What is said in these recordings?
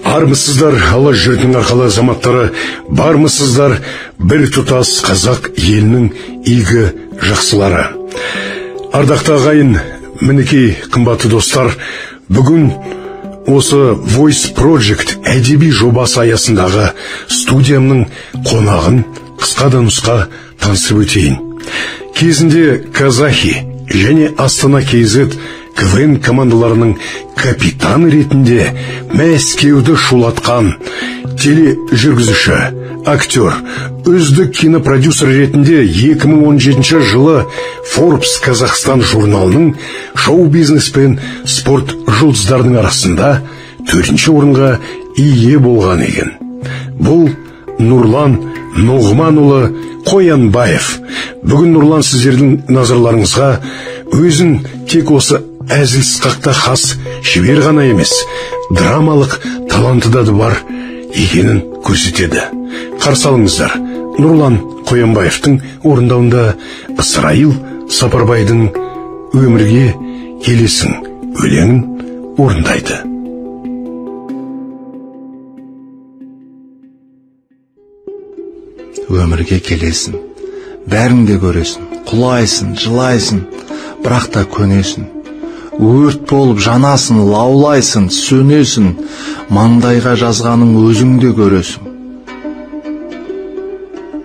Армысыздар ала жүрдің арқалы азаматтары, бармысыздар бір тұтас қазақ елінің игі жақсылары. Ардақты ағайын, мінекей қымбатты достар, бүгін осы Voice Project әдеби жобасы аясындағы студиямның қонағын қысқадан нұсқа танысып өтейін. Кезінде Казахи және Астана KZ КВН командаларының капитаны ретінде Мәскеуді шулатқан тележүргізуші, актер, үздік кинопродюсер ретінде 2017 жылы Forbes Қазақстан журналының шоу-бизнес пен спорт жұлдыздарының арасында 4-ші орынға ие болған екен. Бұл Нұрлан Ноғманұлы Қоянбаев. Бүгін Нұрлан сіздердің назарларыңызға өзін тек осы әзіл-сықақта хас шебер ғана емес, драмалық таланты да бар екенін көрсетеді. Қарсы алыңыздар, Нұрлан Қоянбаевтың орындауында Ысырайыл Сапарбайдың «Өмірге келесің» өлеңін орындайды. Өмірге келесің, бәріңде көресің, құлайсың, жылайсың, бірақ та көнесің. Өрт болып жанасың, лаулайсың, сөнесің, маңдайға жазғаның өзіңде көресің.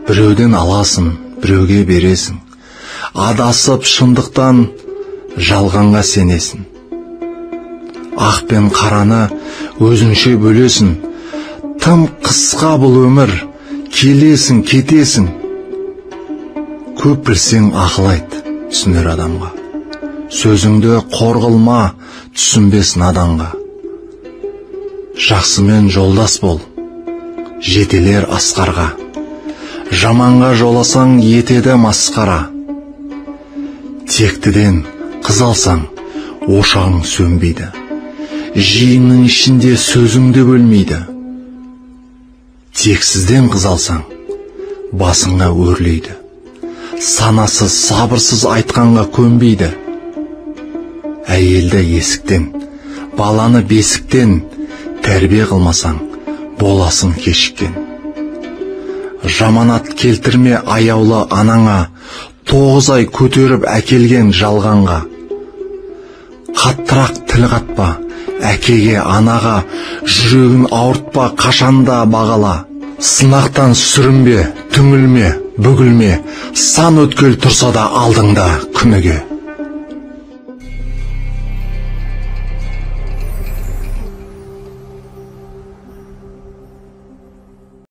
Біреуден аласың, біреуге бересің, адасып шындықтан жалғанға сенесің. Ақ пен қараны өзіңше бөлесің, тым қысқа бұл өмір, келесің, кетесің. Көп білсең ақыл айт, түсінер адамға. Сөзіңді қор қылма, түсінбес наданға. Жақсымен жолдас бол, жетелер асқарға. Жаманға жоласаң етеді масқара. Тектіден қыз алсаң, ошағың сөнбейді. Жиынның ішінде сөзіңді бөлмейді. Тексізден қыз алсаң, басыңа өрлейді. Санасыз, сабырсыз айтқанға көнбейді. Әйелді есіктен, баланы бесіктен тәрбие қылмасаң, боласың кешіккен. Жаманат келтірме аяулы анаңа, 9 ай көтеріп әкелген жалғанға. Қаттырақ тіл қатпа, әкеге, анаға, жүрегін ауыртпа, қашанда бағала. Сынақтан сүрінбе, түңілме, бүгілме, сан өткел тұрса да алдыңда күніге.